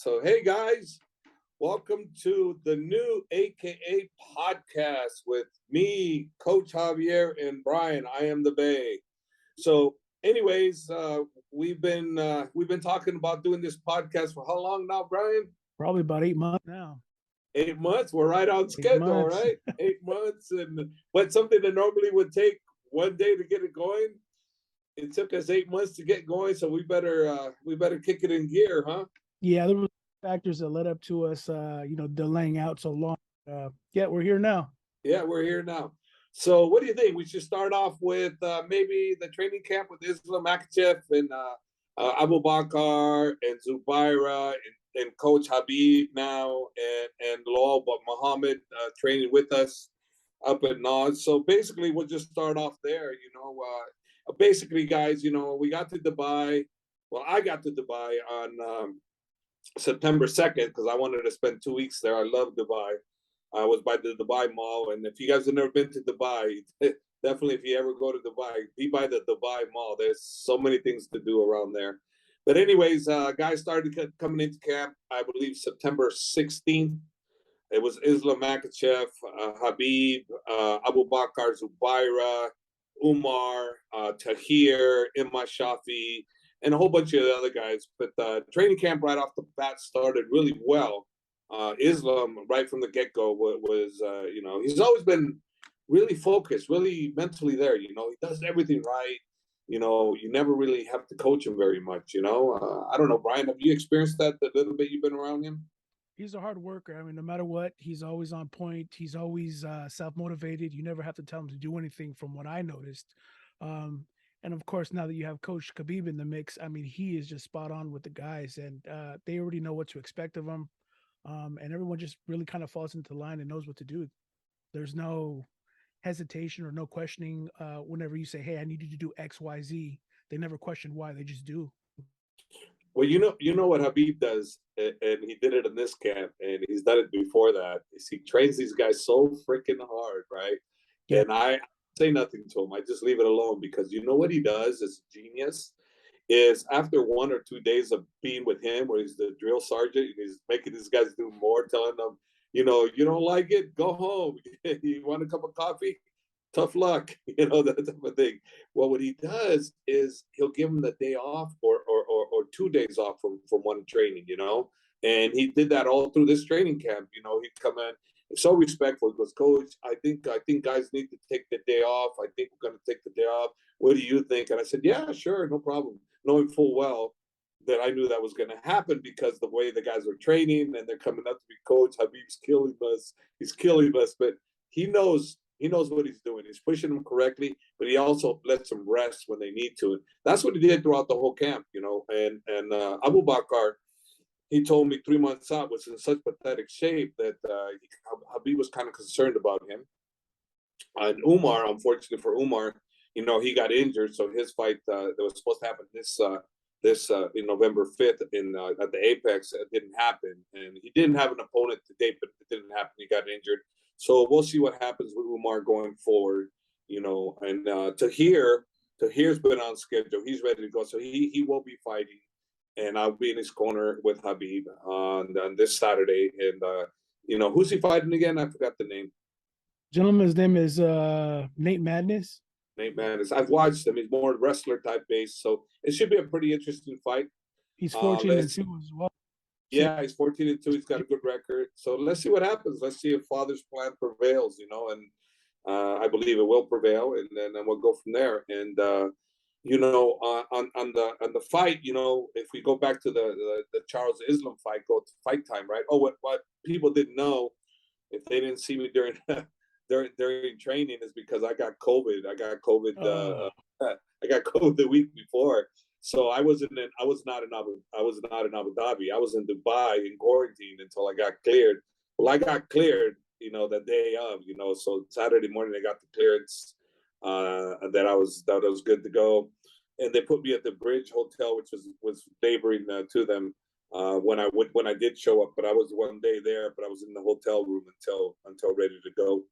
So, hey guys, welcome to the new AKA podcast with me, Coach Javier, and Brian. I am the Bay. So, anyways, we've been talking about doing this podcast for how long now, Brian? Probably about 8 months now. 8 months. We're right on 8 schedule, months. right? 8 months, and but something that normally would take one day to get it going, it took us 8 months to get going. So we better kick it in gear, huh? Yeah, there were factors that led up to us, delaying out so long. Yeah, we're here now. Yeah, we're here now. So, what do you think? We should start off with maybe the training camp with Islam Makhachev and Abu Bakr and Zubaira and Coach Habib now and Lawal but Muhammad training with us up at Nas. So basically, we'll just start off there. Basically, guys, we got to Dubai. Well, I got to Dubai on September 2nd because I wanted to spend 2 weeks there. I love Dubai. I was by the Dubai Mall, and if you guys have never been to Dubai, definitely if you ever go to Dubai, be by the Dubai Mall. There's so many things to do around there. But anyways, guys started coming into camp, I believe September 16th. It was Islam Makhachev, Habib, Abu Bakr, Zubaira, Umar, Tahir, Imma Shafi, and a whole bunch of other guys. But training camp right off the bat started really well. Islam, right from the get-go, was he's always been really focused, really mentally there. He does everything right. You never really have to coach him very much. I don't know, Brian, have you experienced that the little bit you've been around him? He's a hard worker. I mean, no matter what, he's always on point. He's always self-motivated. You never have to tell him to do anything from what I noticed. And of course, now that you have Coach Khabib in the mix, I mean, he is just spot on with the guys, and they already know what to expect of him. And everyone just really kind of falls into line and knows what to do. There's no hesitation or no questioning whenever you say, hey, I need you to do X, Y, Z. They never question why, they just do. Well, you know what Habib does, and he did it in this camp, and he's done it before that. Is he trains these guys so freaking hard, right? Yeah. And I say nothing to him. I just leave it alone because you know what he does is genius. Is after 1 or 2 days of being with him, where he's the drill sergeant, and he's making these guys do more, telling them, you don't like it, go home. You want a cup of coffee? Tough luck, that type of thing. Well, what he does is he'll give him the day off or 2 days off from one training, and he did that all through this training camp. He'd come in, he's so respectful. He goes, Coach, I think guys need to take the day off. I think we're going to take the day off. What do you think? And I said, yeah, sure, no problem, knowing full well that I knew that was going to happen because the way the guys were training and they're coming up to me, Coach, Habib's killing us. He's killing us, but he knows what he's doing. He's pushing them correctly, but he also lets them rest when they need to. And that's what he did throughout the whole camp, And Abu Bakr, he told me 3 months out was in such pathetic shape that Habib was kind of concerned about him. And Umar, unfortunately for Umar, he got injured, so his fight that was supposed to happen this in November 5th at the Apex, it didn't happen, and he didn't have an opponent to date, but it didn't happen. He got injured. So we'll see what happens with Umar going forward, and Tahir's been on schedule. He's ready to go. So he will be fighting, and I'll be in his corner with Habib on this Saturday. And, who's he fighting again? I forgot the name. Gentleman's name is Nate Madness. Nate Mendez. I've watched him. He's more wrestler type based. So it should be a pretty interesting fight. He's 14-2 as well. Yeah, he's 14-2. He's got a good record. So let's see what happens. Let's see if father's plan prevails, and I believe it will prevail, and then we'll go from there. And on the fight, if we go back to the Charles Islam fight, go to fight time, right? Oh, what people didn't know, if they didn't see me during training, is because I got COVID. I got COVID the week before. So I was not in Abu Dhabi. I was in Dubai in quarantine until I got cleared. Well, I got cleared, the day of, so Saturday morning I got the clearance that I was good to go. And they put me at the Bridge Hotel, which was neighboring to them when I did show up. But I was 1 day there, but I was in the hotel room until ready to go.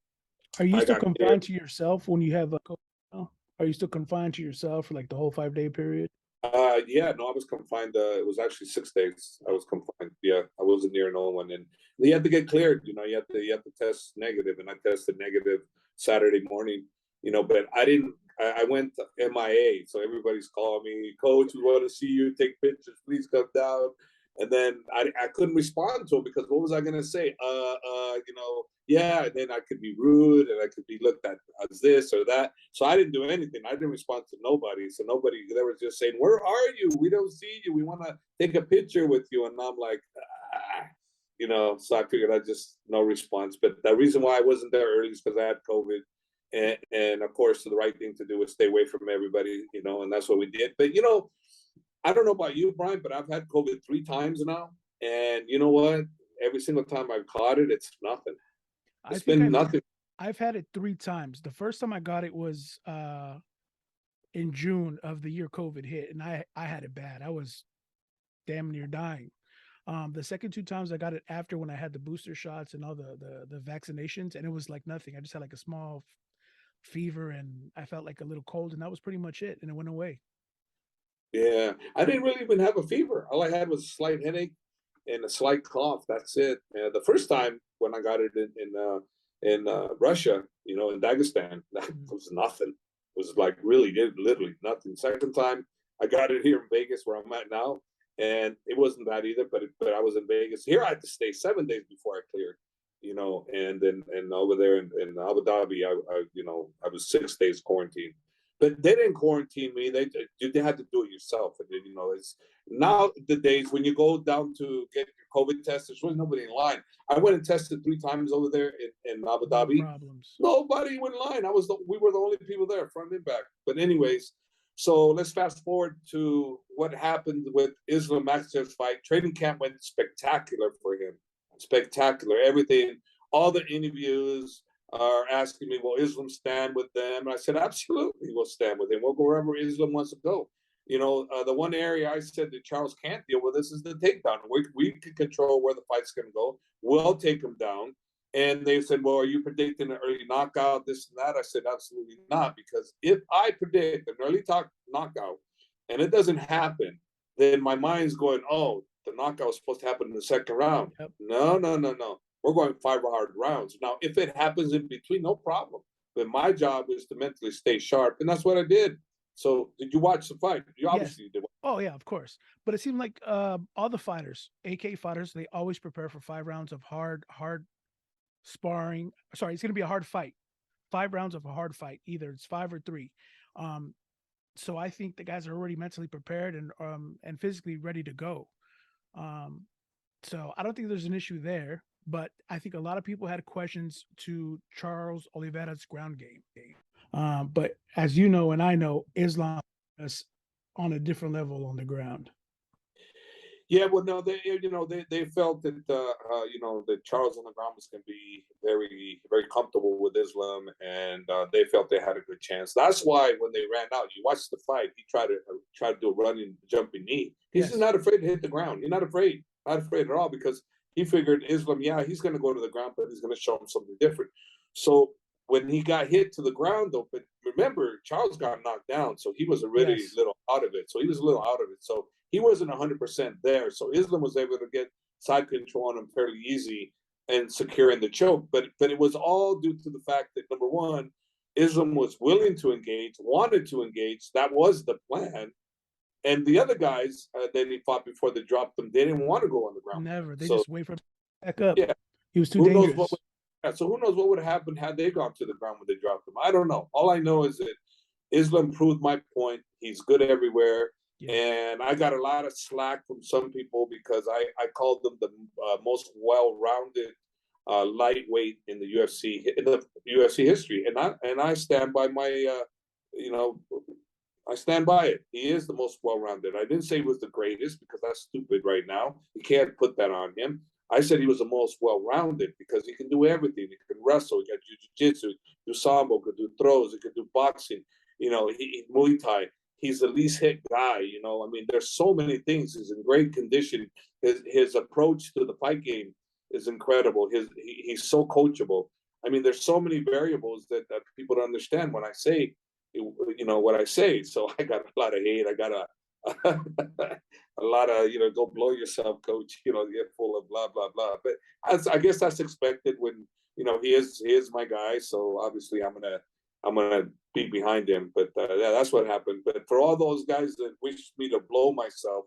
Are you still confined to yourself when you have a? Are you still confined to yourself for like the whole 5-day period? Yeah, no, I was confined. It was actually 6 days. I was confined. Yeah, I wasn't near no one, and you had to get cleared. You had to test negative, and I tested negative Saturday morning. But I didn't. I went MIA, so everybody's calling me, Coach. We want to see you. Take pictures. Please come down. And then I couldn't respond to him because what was I gonna say? Yeah. And then I could be rude and I could be looked at as this or that. So I didn't do anything. I didn't respond to nobody. So nobody, they were just saying, "Where are you? We don't see you. We want to take a picture with you." And I'm like, So I figured I just no response. But the reason why I wasn't there early is because I had COVID. And of course, the right thing to do was stay away from everybody, and that's what we did. But I don't know about you, Brian, but I've had COVID 3 times now, and you know what? Every single time I've caught it, it's nothing. I It's think been nothing. I've had it 3 times. The first time I got it was in June of the year COVID hit, and I had it bad. I was damn near dying. The second 2 times I got it after when I had the booster shots and all the vaccinations, and it was like nothing. I just had like a small fever and I felt like a little cold, and that was pretty much it, and it went away. Yeah, I didn't really even have a fever. All I had was a slight headache and a slight cough. That's it. The first time when I got it in Russia, in Dagestan, that Mm. was nothing. It was like really, literally nothing. Second time I got it here in Vegas, where I'm at now, and it wasn't that either. But I was in Vegas. Here I had to stay 7 days before I cleared. And then and over there in Abu Dhabi, I was 6 days quarantined. But they didn't quarantine me. They had to do it yourself. And then, it's now the days when you go down to get your COVID test, there's really nobody in line. I went and tested 3 times over there in Abu No Dhabi. problems. Nobody went in line. We were the only people there, front and back. But anyways, so let's fast forward to what happened with Islam Makhachev's fight. Training camp went spectacular for him. Spectacular. Everything, all the interviews are asking me, will Islam stand with them? And I said, absolutely, we'll stand with him. We'll go wherever Islam wants to go. The one area I said that Charles can't deal with this is the takedown. We can control where the fight's going to go. We'll take him down. And they said, well, are you predicting an early knockout, this and that? I said, absolutely not. Because if I predict an early knockout and it doesn't happen, then my mind's going, oh, the knockout was supposed to happen in the second round. Yep. No, no, no, no. We're going 5 hard rounds. Now, if it happens in between, no problem. But my job is to mentally stay sharp. And that's what I did. So did you watch the fight? You obviously Yes. did. Oh yeah, of course. But it seemed like all the fighters, AK fighters, they always prepare for 5 rounds of hard sparring. Sorry, it's going to be a hard fight. 5 rounds of a hard fight. Either it's 5 or 3. Um, so I think the guys are already mentally prepared and physically ready to go. Um, so I don't think there's an issue there. But I think a lot of people had questions to Charles Oliveira's ground game. But as you know, and I know, Islam is on a different level on the ground. Yeah, well, no, they felt that that Charles on the ground was going to be very very comfortable with Islam, and they felt they had a good chance. That's why when they ran out, you watched the fight. He tried to do a running jumping knee. He's just Yes. not afraid to hit the ground. He's not afraid at all because he figured Islam, yeah, he's going to go to the ground, but he's going to show him something different. So when he got hit to the ground, though, but remember Charles got knocked down, so he was already Yes. a little out of it. So he was a little out of it. So he wasn't 100% there. So Islam was able to get side control on him fairly easy and securing the choke. But it was all due to the fact that number one, Islam was willing to engage, wanted to engage. That was the plan. And the other guys that he fought before they dropped him, they didn't want to go on the ground. Never. They So just wait for him to back up. yeah, He was too who knows what dangerous. so who knows what would have happened had they gone to the ground when they dropped him? I don't know. All I know is that Islam proved my point. He's good everywhere. Yeah. And I got a lot of slack from some people because I called them the most well-rounded lightweight in the UFC history, and I stand by my you know I stand by it. He is the most well-rounded. I didn't say he was the greatest because that's stupid right now. You can't put that on him. I said he was the most well-rounded because he can do everything. He can wrestle, he can do jiu-jitsu, do sambo, he can do throws, he can do boxing. He Muay Thai. He's the least hit guy. I mean, there's so many things. He's in great condition. His approach to the fight game is incredible. He's so coachable. I mean, there's so many variables that people don't understand when I say what I say. So I got a lot of hate. I got a lot of, go blow yourself, coach. Get full of blah blah blah. But I guess that's expected when he is my guy. So obviously I'm gonna be behind him. But yeah, that's what happened. But for all those guys that wish me to blow myself,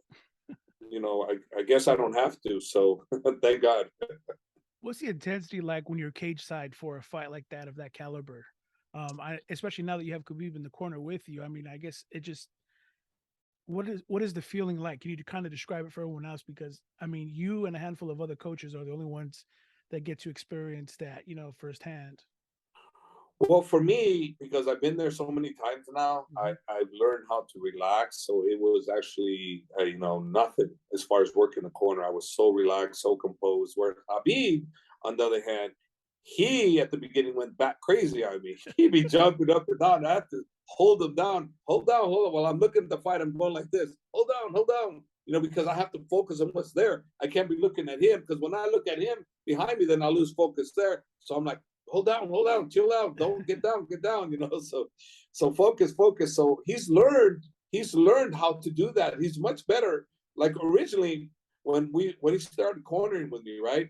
I guess I don't have to. So thank God. What's the intensity like when you're cage side for a fight like that of that caliber? Especially now that you have Khabib in the corner with you. I mean, I guess it just what is the feeling like? Can you kind of describe it for everyone else? Because I mean, you and a handful of other coaches are the only ones that get to experience that, firsthand. Well, for me, because I've been there so many times now, Mm-hmm. I've learned how to relax. So it was actually, nothing as far as working the corner. I was so relaxed, so composed. Where Habib, on the other hand, he at the beginning went back crazy on me. He'd be jumping up and down. I had to hold him down, hold down, hold on. While I'm looking at the fight, I'm going like this, hold down, hold down. Because I have to focus on what's there. I can't be looking at him because when I look at him behind me, then I lose focus there. So I'm like, hold down, chill out, don't get down, get down. So focus. So he's learned how to do that. He's much better. Like originally when he started cornering with me, right?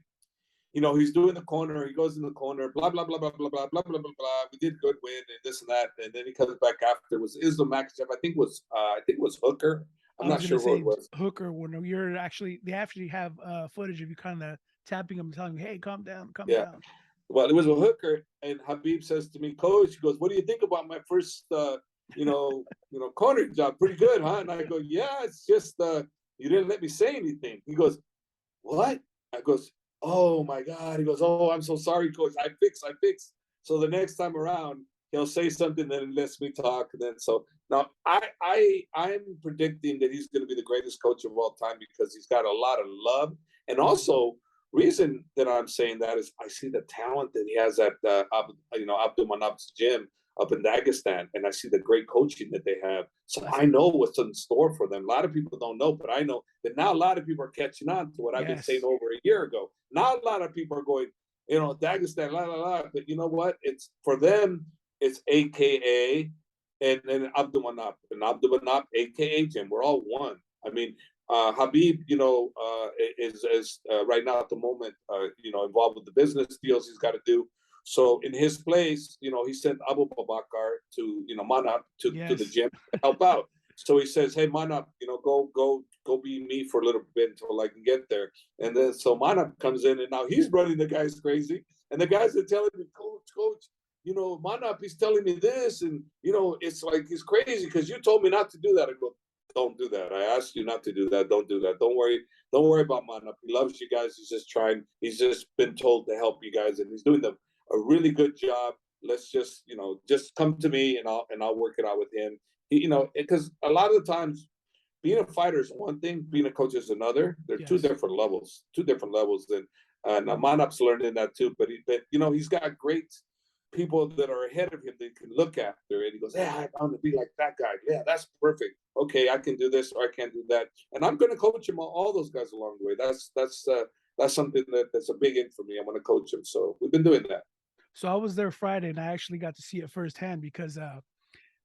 He's doing the corner, he goes in the corner, blah blah blah blah blah blah blah blah blah blah. We did good win and this and that, and then he comes back after. It was Islam Makhachev, I think it was Hooker. I'm I was not gonna sure who say it was. Hooker when they actually have footage of you kind of tapping him, telling him, "Hey, calm down, calm Yeah. down." Well, it was a Hooker, and Habib says to me, Coach, he goes, "What do you think about my first, corner job? Pretty good, huh?" And I go, "Yeah, it's just you didn't let me say anything." He goes, "What?" I goes, "Oh my God." He goes, "Oh, I'm so sorry, Coach. I fix." So the next time around, he'll say something that lets me talk. And then so now I'm predicting that he's going to be the greatest coach of all time because he's got a lot of love, and also reason that I'm saying that is I see the talent that he has at Abdul Manap's gym up in Dagestan, and I see the great coaching that they have. So I know what's in store for them. A lot of people don't know, but I know that now a lot of people are catching on to what I've been saying Yes, over a year ago. Now a lot of people are going, Dagestan, la la la. But you know what? It's for them. It's AKA, and then Abdul Manap and Abdul Manap, AKA Jim. We're all one. I mean, Habib, is right now at the moment, involved with the business deals he's got to do. So in his place, he sent Abu Bakar to, Manap to the yes. gym to help out. So he says, "Hey, Manap, go be me for a little bit until I can get there." And then so Manap comes in, and now he's running the guys crazy, and the guys are telling me, "Coach, Manap, he's telling me this, and it's like he's crazy because you told me not to do that." I go, "Don't do that. I asked you not to do that. Don't do that. Don't worry about Manap. He loves you guys. He's just trying. He's just been told to help you guys, and he's doing a really good job. Let's just come to me, and I'll work it out with him." Because a lot of the times, being a fighter is one thing, being a coach is another. They're two Yes. different levels. And Manap's learning that too. But he's got great people that are ahead of him that he can look after, and he goes, "Yeah, I want to be like that guy. Yeah, that's perfect. Okay, I can do this or I can't do that." And I'm going to coach him all those guys along the way. That's something that's a big in for me. I'm going to coach him, so we've been doing that. So I was there Friday, and I actually got to see it firsthand because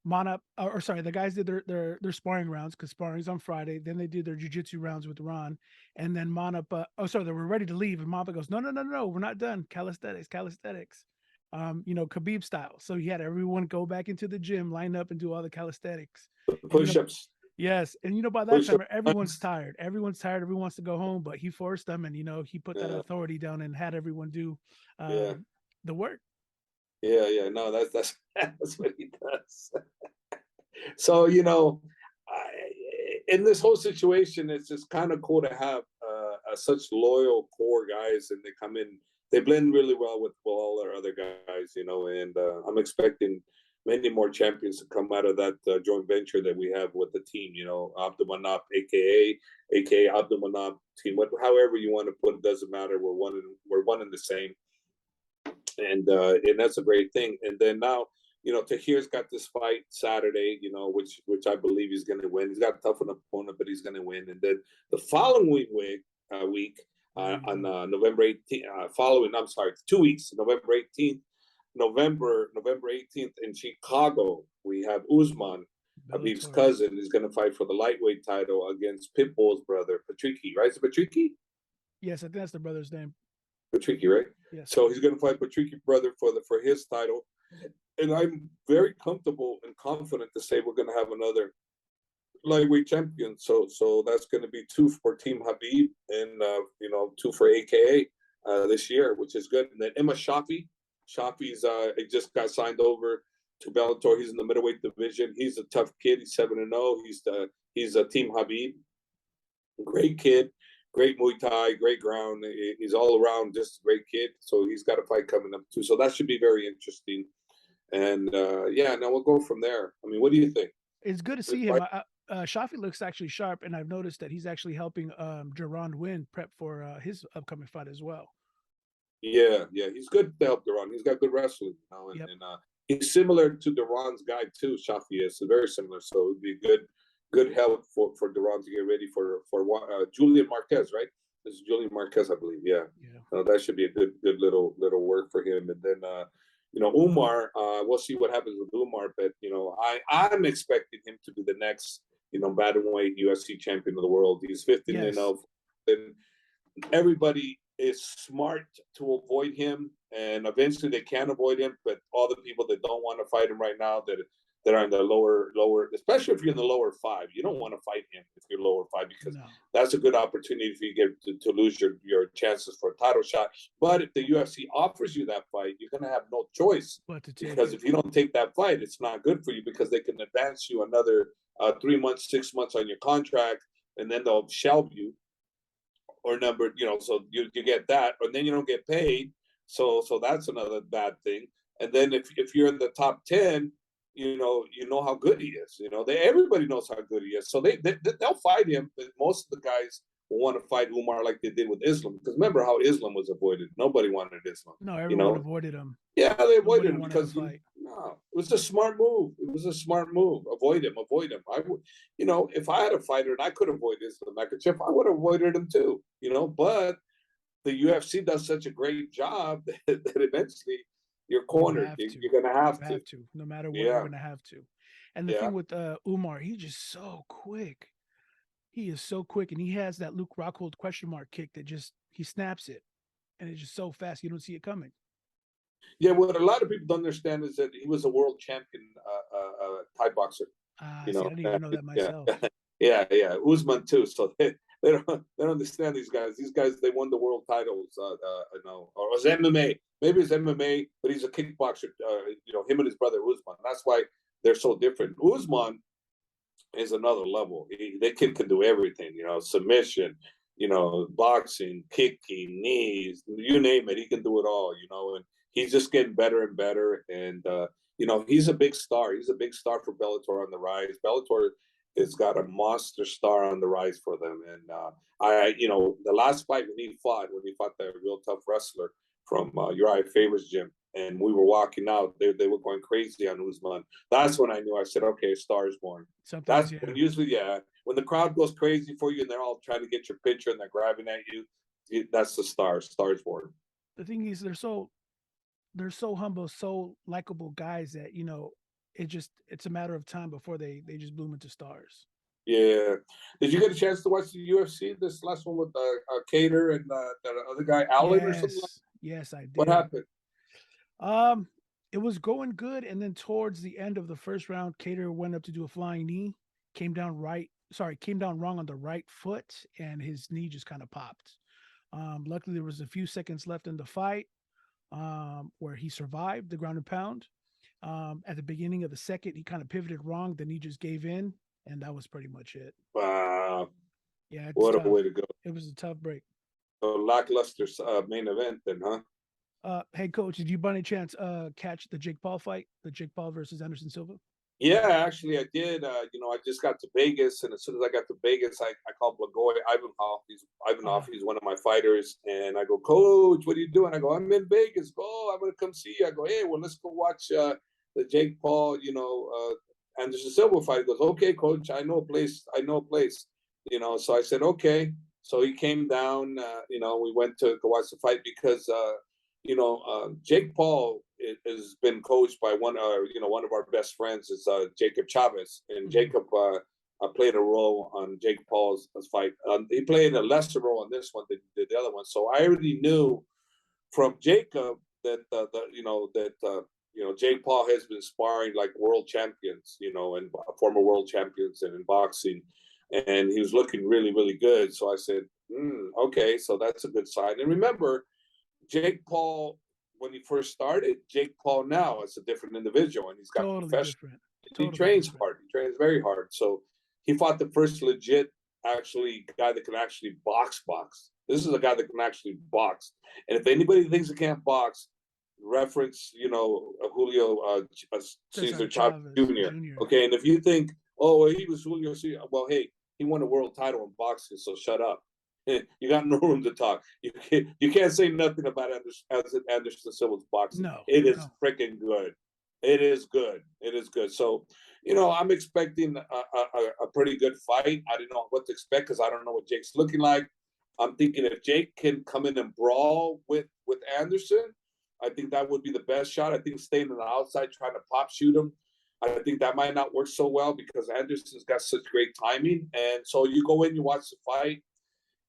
Manap, or sorry, the guys did their sparring rounds because sparring's on Friday. Then they did their jujitsu rounds with Ron, and then Manap. Sorry, they were ready to leave, and Manap goes, "No, no, no, no, we're not done. Calisthenics, calisthenics." Khabib style. So he had everyone go back into the gym, line up, and do all the calisthenics. And Push-ups. yes, and by that time everyone's Push-ups. tired. Everyone's tired. Everyone wants to go home, but he forced them, and he put that Yeah. authority down and had everyone do Yeah. the work. Yeah. No, that's that's what he does. So in this whole situation, it's just kind of cool to have such loyal core guys, and they come in, they blend really well with all our other guys, and I'm expecting many more champions to come out of that joint venture that we have with the team. Abdul Manap, aka Abdul Manap team, however you want to put it, doesn't matter. We're one and the same, and that's a great thing. And then now, Tahir's got this fight Saturday, which I believe he's going to win. He's got a tough opponent, but he's going to win. And then the following week on November 18th, I'm sorry, 2 weeks, November 18th, November 18th in Chicago, we have Usman Habib's Bellator. cousin, is going to fight for the lightweight title against Pitbull's brother, Patricky, right? Is it Patricky? Yes, I think that's the brother's name. Patricky, right? Yes. So he's going to fight Patricky brother for his title. And I'm very comfortable and confident to say we're going to have another lightweight champion. So that's going to be 2 for Team Habib and 2 for AKA this year, which is good. And then Emma Shafi. Shafi's he just got signed over to Bellator. He's in the middleweight division. He's a tough kid. He's 7-0. He's a Team Habib. Great kid, great Muay Thai, great ground. He's all around just a great kid. So he's got a fight coming up too. So that should be very interesting. And now we'll go from there. I mean, what do you think? It's good to see him. Shafi looks actually sharp, and I've noticed that he's actually helping Jerron Wynn prep for his upcoming fight as well. Yeah, he's good to help Duran. He's got good wrestling, and he's similar to Duran's guy too. Shafi is very similar, so it would be good help for Duran to get ready for Julian Marquez, right? This is Julian Marquez, I believe. Yeah. That should be a good little work for him, and then Umar. We'll see what happens with Umar, but I'm expecting him to be the next bantamweight UFC champion of the world. He's 15-0, and everybody is smart to avoid him, and eventually they can avoid him. But all the people that don't want to fight him right now, that are in the lower, especially if you're in the lower 5, you don't want to fight him if you're lower 5, because that's a good opportunity for you to lose your chances for a title shot. But if the UFC offers you that fight, you're going to have no choice, because if you don't take that fight, it's not good for you, because they can advance you another 3 months, 6 months on your contract, and then they'll shelve you. Or so you get that, and then you don't get paid. So that's another bad thing. And then if you're in the top 10, you know how good he is. Everybody knows how good he is. So they'll fight him, but most of the guys will want to fight Umar like they did with Islam. Because remember how Islam was avoided? Nobody wanted Islam. No, everyone avoided him. Yeah, they avoided him because it was a smart move. It was a smart move. Avoid him. I would, if I had a fighter and I could avoid Islam Makhachev, I would have avoided him too. But the UFC does such a great job that eventually you're cornered. You're going to have to. No matter what, you're going to have to. And the thing with Umar, he's just so quick. He is so quick, and he has that Luke Rockhold question mark kick that he snaps it, and it's just so fast you don't see it coming. Yeah, what a lot of people don't understand is that he was a world champion Thai boxer. I didn't even know that myself. Yeah, Usman too. So they don't understand these guys. These guys, they won the world titles. Or it was MMA. Maybe it's MMA, but he's a kickboxer. Him and his brother Usman. That's why they're so different. Usman is another level. That kid can do everything. Submission, boxing, kicking, knees, you name it. He can do it all. And he's just getting better and better. And he's a big star. He's a big star for Bellator on the rise. Bellator has got a monster star on the rise for them. And the last fight when he fought that real tough wrestler from Uriah Faber's gym, and we were walking out, they were going crazy on Usman. That's when I knew. I said, okay, a star is born. Sometimes, when usually, when the crowd goes crazy for you and they're all trying to get your picture and they're grabbing at you, that's the star. Star is born. The thing is, they're so humble, so likable guys that it's a matter of time before they just bloom into stars. Yeah. Did you get a chance to watch the UFC? This last one with Kattar and that other guy, Allen, or something? Yes, I did. What happened? It was going good, and then towards the end of the first round, Kattar went up to do a flying knee, came down wrong on the right foot, and his knee just kind of popped. Luckily, there was a few seconds left in the fight where he survived the ground and pound. At the beginning of the second, he kind of pivoted wrong, then he just gave in, and that was pretty much it. Wow. Yeah, what a way to go. It was a tough break. A lackluster main event then, huh? Hey, Coach, did you by any chance catch the Jake Paul fight, the Jake Paul versus Anderson Silva? Yeah, actually, I did. I just got to Vegas, and as soon as I got to Vegas, I called Blagoy Ivanov. He's one of my fighters, and I go, Coach, what are you doing? I go, I'm in Vegas. I'm gonna come see you. I go, hey, well, let's go watch the Jake Paul, Anderson Silva fight. He goes, okay, Coach, I know a place. So I said, okay. So he came down. We went to go watch the fight because Jake Paul has been coached by one of our best friends is Jacob Chavez, and Jacob played a role on Jake Paul's fight. He played a lesser role on this one than the other one. So I already knew from Jacob that Jake Paul has been sparring like world champions, and former world champions and in boxing, and he was looking really, really good. So I said, okay, so that's a good sign. And remember, Jake Paul, when he first started, Jake Paul now is a different individual, and he's got professional. He trains hard. He trains very hard. So he fought the first legit guy that can actually box. This is a guy that can actually box. And if anybody thinks he can't box, reference, Julio Cesar Chavez Jr. Okay, and if you think, oh, well, he was Julio Cesar, well, hey, he won a world title in boxing, so shut up. You got no room to talk. You can't say nothing about Anderson Silva's boxing. No, it is freaking good. It is good. It is good. So, I'm expecting a pretty good fight. I didn't know what to expect because I don't know what Jake's looking like. I'm thinking if Jake can come in and brawl with Anderson, I think that would be the best shot. I think staying on the outside trying to pop shoot him, I think that might not work so well because Anderson's got such great timing. And so you go in, you watch the fight.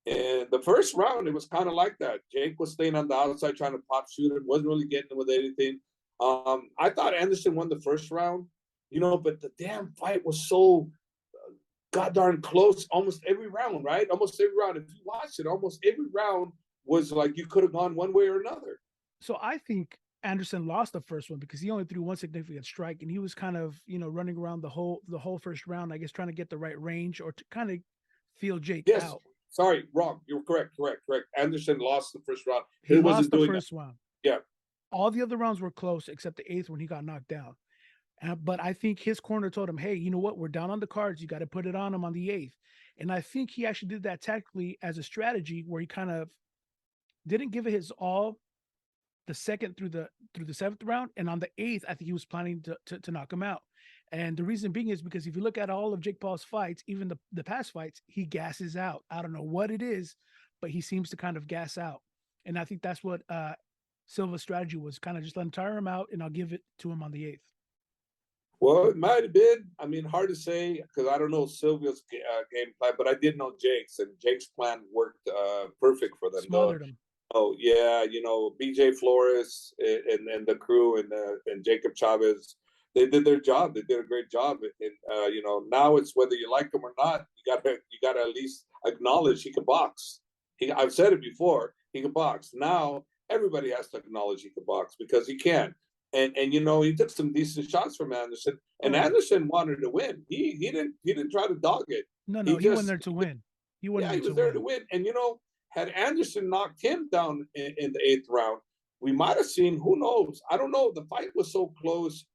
And the first round, it was kind of like that. Jake was staying on the outside trying to pop shoot him, wasn't really getting with anything. I thought Anderson won the first round, but the damn fight was so goddamn close almost every round, right? Almost every round. If you watch it, almost every round was like you could have gone one way or another. So I think Anderson lost the first one because he only threw one significant strike, and he was kind of, running around the whole first round, I guess, trying to get the right range or to kind of feel Jake out. Sorry, wrong. You're correct. Anderson lost the first round. He lost the first round. Yeah. All the other rounds were close except the eighth when he got knocked down. But I think his corner told him, hey, you know what? We're down on the cards. You got to put it on him on the eighth. And I think he actually did that tactically as a strategy where he kind of didn't give it his all the second through the seventh round. And on the eighth, I think he was planning to knock him out. And the reason being is because if you look at all of Jake Paul's fights, even the past fights, he gasses out. I don't know what it is, but he seems to kind of gas out. And I think that's what Silva's strategy was, kind of just let him tire him out, and I'll give it to him on the eighth. Well, it might have been. I mean, hard to say because I don't know Silva's game plan, but I did know Jake's, and Jake's plan worked perfect for them. Smothered him. Oh yeah, BJ Flores and the crew and Jacob Chavez, they did their job. They did a great job. And now it's whether you like him or not. You gotta at least acknowledge he can box. I've said it before. He can box. Now everybody has to acknowledge he can box because he can. And he took some decent shots from Anderson, and Anderson wanted to win. He didn't try to dog it. No, he went there to win. He was there to win. And had Anderson knocked him down in the eighth round, we might have seen. Who knows? I don't know. The fight was so close.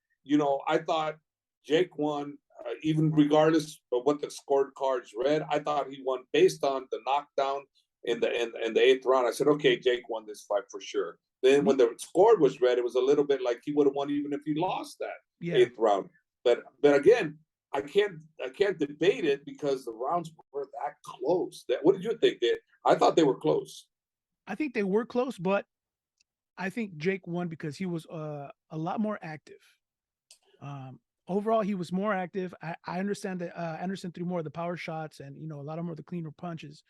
I thought Jake won, even regardless of what the scorecards read. I thought he won based on the knockdown in the eighth round. I said, okay, Jake won this fight for sure. Then when the score was read, it was a little bit like he would have won even if he lost that eighth round. But again, I can't debate it because the rounds were that close. What did you think? I thought they were close. I think they were close, but I think Jake won because he was a lot more active. Overall, he was more active. I understand that Anderson threw more of the power shots and a lot more of the cleaner punches,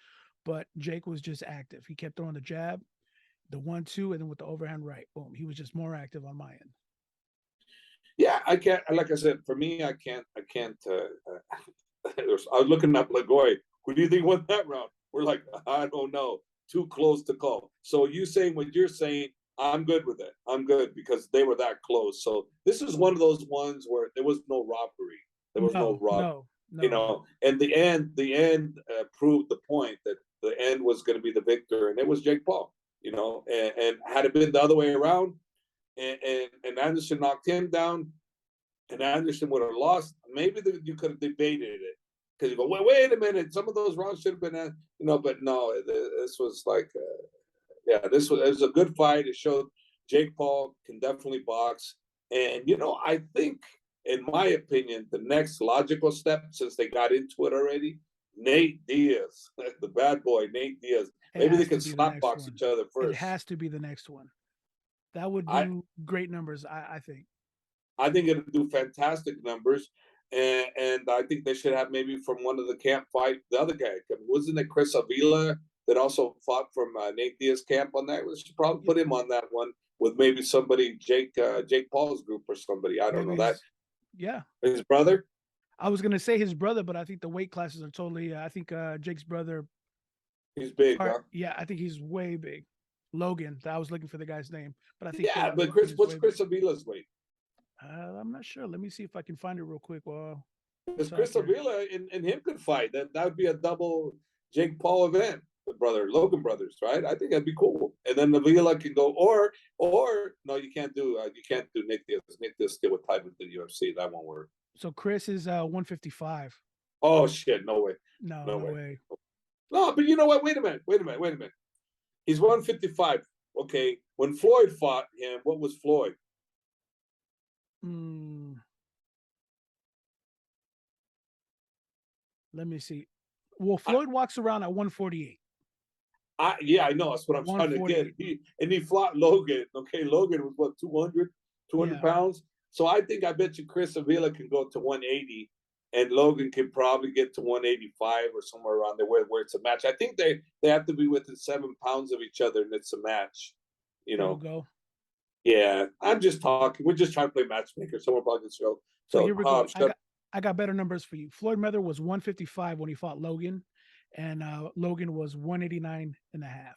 but Jake was just active. He kept throwing the jab, the 1-2, and then with the overhand right, boom. He was just more active on my end. Yeah, I can't. Like I said, for me, I can't. I was looking up Lagoy. Who do you think won that round? We're like, I don't know. Too close to call. So you saying what you're saying, I'm good with it. I'm good because they were that close. So this is one of those ones where there was no robbery. There was no robbery. No. And the end proved the point that the end was going to be the victor, and it was Jake Paul. And had it been the other way around, and Anderson knocked him down, and Anderson would have lost, maybe you could have debated it because you go, wait a minute, some of those rounds should have been, but no, this was like, it was a good fight. It showed Jake Paul can definitely box, and I think, in my opinion, the next logical step, since they got into it already, Nate Diaz, the bad boy, Nate Diaz. Maybe they can slap box each other first. It has to be the next one. That would I do great numbers, I think. I think it'll do fantastic numbers, and I think they should have maybe from one of the camp fight the other guy. Wasn't it Chris Avila that also fought from Nate Diaz's camp on that? We should probably put him on that one with maybe somebody Jake Paul's group or somebody. I don't Maybe know that yeah. his brother. I was gonna say his brother, but I think the weight classes are totally. I think Jake's brother. He's big, huh? Yeah, I think he's way big. Logan. I was looking for the guy's name, but I think Yeah, but what's Chris Avila's weight? I'm not sure. Let me see if I can find it real quick. Well, Because Chris Avila and him could fight. That would be a double Jake Paul event, the Logan brothers, right? I think that'd be cool. And then Avila can go, or no, you can't do Nick Diaz. Nick Diaz still with title with the UFC. That won't work. So Chris is 155. Oh shit! No way. No way. No, but you know what? Wait a minute. He's 155. Okay. When Floyd fought him, what was Floyd? Let me see. Well, Floyd walks around at 148. Yeah, I know. That's what I'm trying to get. He fought Logan. Okay, Logan was what, 200 pounds. So I bet you Chris Avila can go to 180, and Logan can probably get to 185 or somewhere around there where it's a match. I think they have to be within 7 pounds of each other, and it's a match. You know. Go. Yeah, I'm just talking. We're just trying to play matchmaker. Someone probably can show. So here we go. I got better numbers for you. Floyd Mayweather was 155 when he fought Logan, and Logan was 189 and a half.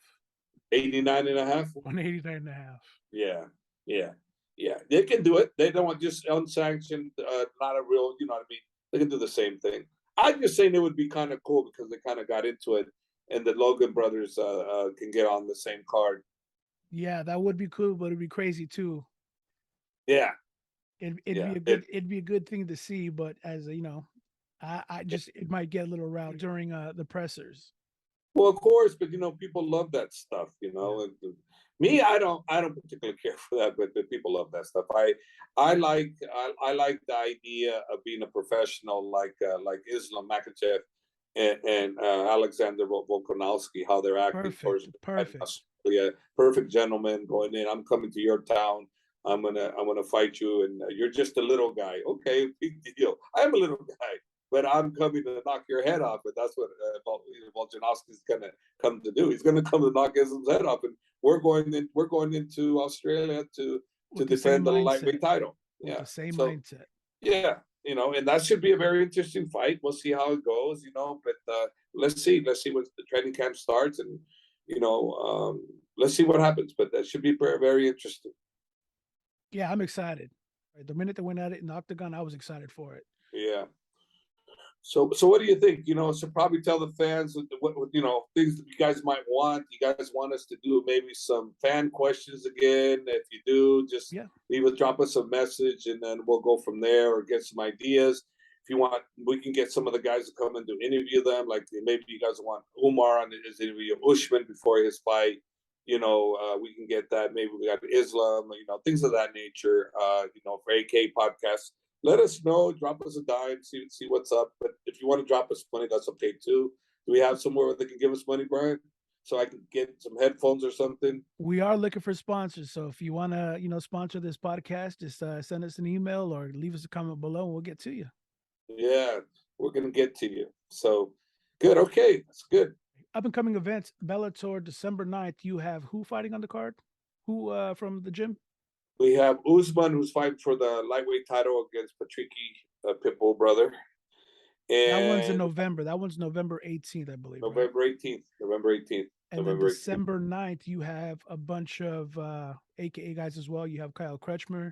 89 and a half? 189 and a half. Yeah. They can do it. They don't want just unsanctioned, not a real, you know what I mean? They can do the same thing. I'm just saying it would be kind of cool because they kind of got into it, and the Logan brothers can get on the same card. Yeah, that would be cool, but it'd be crazy too. Yeah. It'd be a good thing to see, but as you know, it might get a little rowdy during the pressers. Well, of course, but people love that stuff. Me, I don't particularly care for that, but people love that stuff. I like the idea of being a professional like Islam Makhachev and Alexander Volkanovski, how they're acting towards Australia. Perfect gentleman going in. I'm coming to your town. I'm gonna fight you, and you're just a little guy. Okay, big deal. I'm a little guy, but I'm coming to knock your head off. And that's what Volkanovski's gonna come to do. He's gonna come to knock his head off, and we're going into Australia to defend the lightweight title. Yeah, the same mindset. Yeah, and that should be a very interesting fight. We'll see how it goes, but let's see when the training camp starts, and let's see what happens. But that should be very, very interesting. Yeah, I'm excited. The minute they went at it in the octagon, I was excited for it. Yeah. So what do you think? So probably tell the fans what things that you guys might want. You guys want us to do maybe some fan questions again? If you do, just drop us a message, and then we'll go from there, or get some ideas. If you want, we can get some of the guys to come and interview them. Like maybe you guys want Umar on his interview, Usman before his fight. We can get that. Maybe we got Islam, things of that nature. For AK podcasts, let us know. Drop us a dime, see what's up. But if you want to drop us money, that's okay too. Do we have somewhere where they can give us money, Brian? So I can get some headphones or something. We are looking for sponsors. So if you want to, sponsor this podcast, just send us an email or leave us a comment below, and we'll get to you. Yeah, we're gonna get to you. So good. Okay, that's good. Up and coming events, Bellator, December 9th. You have who fighting on the card? Who from the gym? We have Usman, who's fighting for the lightweight title against Patricky, Pitbull brother. And that one's in November. That one's November 18th, I believe. November 18th. And then December 9th, you have a bunch of AKA guys as well. You have Kyle Kretschmer.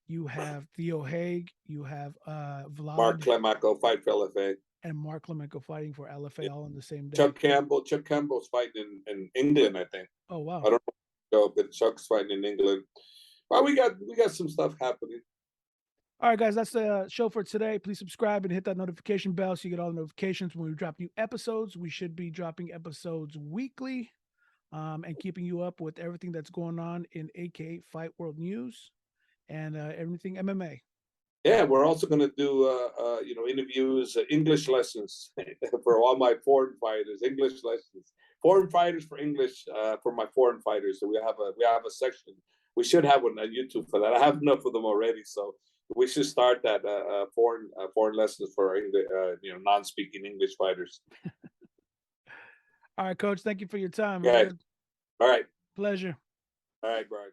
You have Theo Haig. You have Vlad. Mark Clemenco fight for LFA. And Mark Clemenco fighting for LFA all on the same day. Chuck Campbell's fighting in England, I think. Oh, wow. I don't know, but Chuck's fighting in England. Well, we got some stuff happening. All right, guys, that's the show for today. Please subscribe and hit that notification bell so you get all the notifications when we drop new episodes. We should be dropping episodes weekly and keeping you up with everything that's going on in AK Fight World News and everything MMA. Yeah, we're also going to do, interviews, English lessons for all my foreign fighters. English lessons, foreign fighters for English for my foreign fighters. So we have a section We should have one on YouTube for that. I have enough of them already, so we should start that foreign lessons for English, non-speaking English fighters. All right, coach. Thank you for your time, Okay, man. all right, Pleasure. all right, Brian.